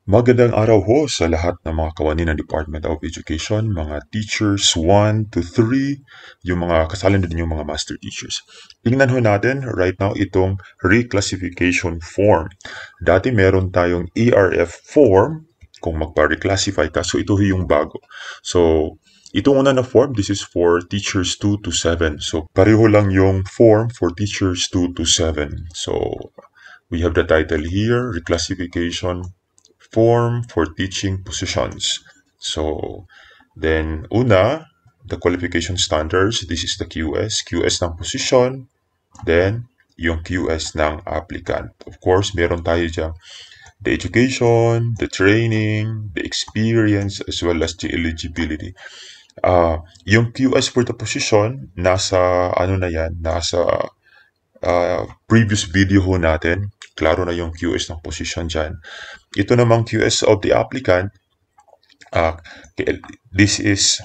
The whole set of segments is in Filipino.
Magandang araw ho sa lahat ng mga kawani ng Department of Education, mga teachers 1 to 3, yung mga kasalan din yung mga master teachers. Tingnan ho natin right now itong reclassification form. Dati meron tayong ERF form kung magpa-reclassify ka, so ito yung bago. So, itong una na form, this is for teachers 2 to 7. So, pareho lang yung form for teachers 2 to 7. So, we have the title here, reclassification form for teaching positions. So, then una, the qualification standards, this is the QS. QS ng position, then yung QS ng applicant. Of course, meron tayo dyan the education, the training, the experience, as well as the eligibility. Yung QS for the position, nasa ano na yan, nasa previous video ho natin. Klaro na yung QS ng position dyan. Ito namang QS of the applicant, this is,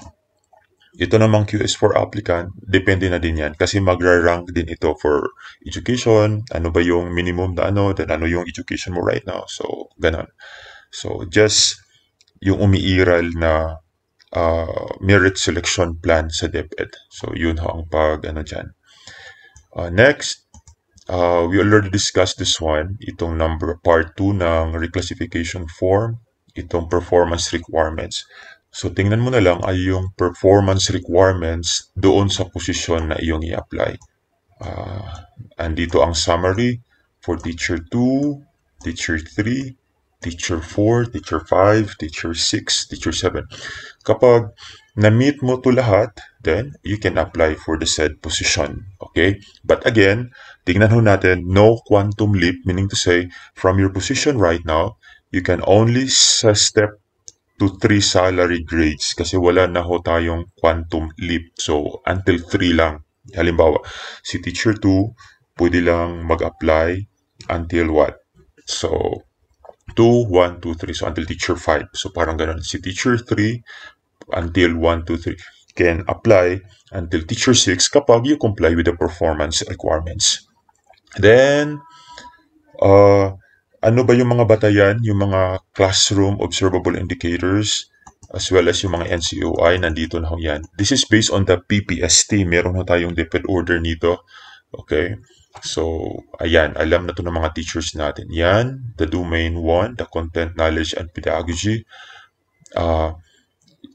ito namang QS for applicant, depende na din yan. Kasi magra-rank din ito for education, ano ba yung minimum na ano, then ano yung education mo right now. So, ganon. So, just yung umiiral na merit selection plan sa DepEd. So, yun ho ang pag, ano dyan. Next, we already discussed this one, itong part 2 ng reclassification form, itong performance requirements. So, tingnan mo na lang ay yung performance requirements doon sa posisyon na iyong i-apply. Andito ang summary for teacher 2, teacher 3, teacher 4, teacher 5, teacher 6, teacher 7. Kapag na-meet mo to lahat, then you can apply for the said position. Okay? But again, tingnan ho natin, no quantum leap, meaning to say, from your position right now, you can only step to 3 salary grades kasi wala na ho tayong quantum leap. So, until 3 lang. Halimbawa, si teacher 2, pwede lang mag-apply until what? So, 2, 1, 2, 3. So, until teacher 5. So, parang ganun. Si teacher 3, until 1, 2, 3 can apply until teacher 6 kapag you comply with the performance requirements. Then, ano ba yung mga batayan, yung mga classroom observable indicators, as well as yung mga NCOI, nandito na ho yan. This is based on the PPST. Meron na tayong DepEd order nito. Okay? So, ayan, alam na to ng mga teachers natin. Yan, the domain 1, the content, knowledge, and pedagogy.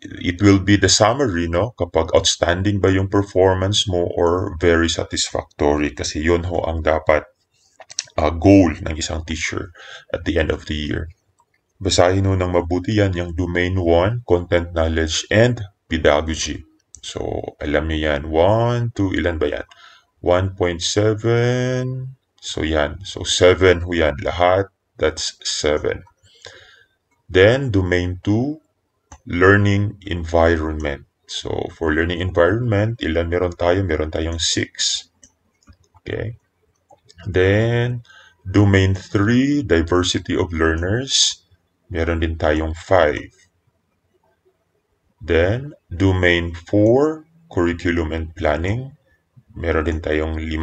It will be the summary, no? Kapag outstanding ba yung performance mo or very satisfactory. Kasi yun ho ang dapat goal ng isang teacher at the end of the year. Basahin ho ng mabuti yan, yung domain 1, content, knowledge, and pedagogy. So, alam niyo yan. 1, 2, ilan ba yan? 1.7. So, yan. So, 7 ho yan. Lahat, that's 7. Then, domain 2, learning environment. So, for learning environment, ilan meron tayo? Meron tayong 6. Okay. Then, domain 3, diversity of learners. Meron din tayong 5. Then, domain 4, curriculum and planning. Meron din tayong 5.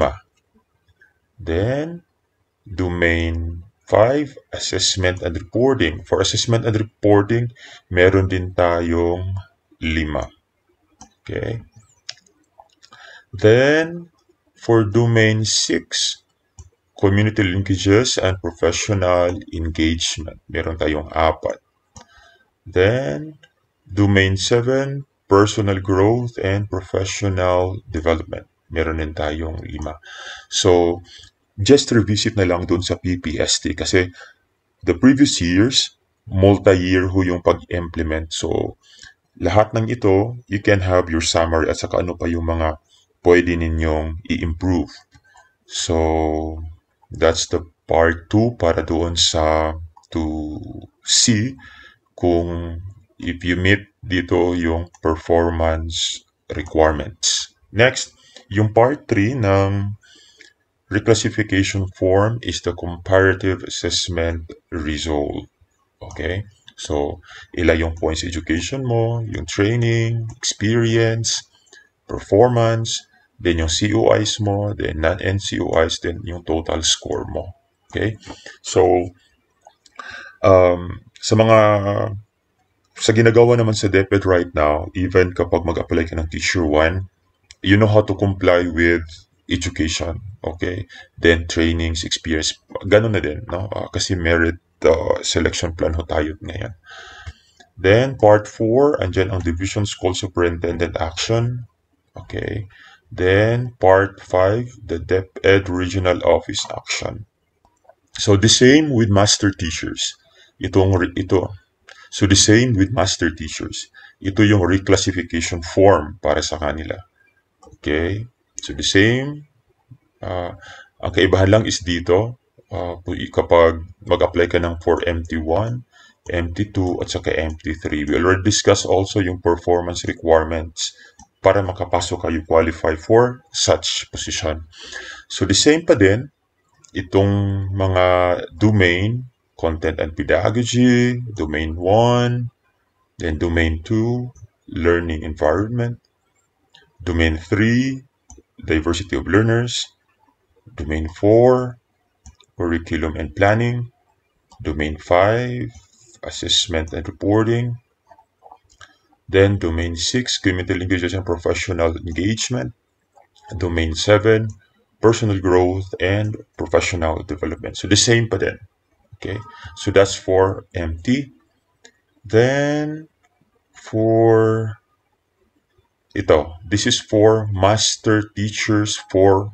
Then, domain 5, assessment and reporting. For assessment and reporting, meron din tayong 5. Okay. Then, for domain 6, community linkages and professional engagement. Meron tayong 4. Then, domain 7, personal growth and professional development. Meron din tayong 5. So, just revisit na lang dun sa PPST kasi the previous years, multi-year ho yung pag-implement. So, lahat ng ito, you can have your summary at saka ano pa yung mga pwede ninyong i-improve. So, that's the part 2 para doon sa to see kung if you meet dito yung performance requirements. Next, yung part 3 ng reclassification form is the comparative assessment result. Okay? So, ilan yung points education mo, yung training, experience, performance, then yung COIs mo, then non-NCOIs, then yung total score mo. Okay? So, Sa mga sa ginagawa naman sa DepEd right now, even kapag mag-apply ka ng Teacher 1, you know how to comply with education, okay? Then trainings, experience, ganun na din, no? Kasi merit selection plan ho tayo ngayon. Then part 4, andyan ang Division School Superintendent Action, okay? Then part 5, the DepEd Regional Office Action. So the same with master teachers. So the same with master teachers. Ito yung reclassification form para sa kanila. Okay? So the same. Ang kaibahan lang is dito, kapag mag-apply ka ng for MT1, MT2, at saka MT3. We already discussed also yung performance requirements para makapasok kayo qualify for such position. So the same pa din, itong mga domain, content and pedagogy, domain 1, then domain 2, learning environment, domain 3, diversity of learners, domain 4, curriculum and planning, domain 5, assessment and reporting, then domain 6, community linkages and professional engagement, domain 7, personal growth and professional development. So the same pa din. Okay, so that's for MT. Then for this is for master teachers 4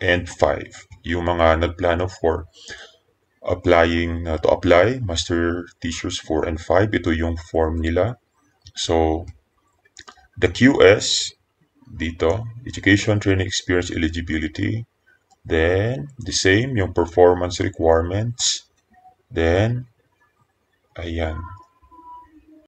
and 5. Yung mga nagplano for applying to apply master teachers 4 and 5, ito yung form nila. So the QS dito, education, training, experience, eligibility. Then the same yung performance requirements. Then ayan,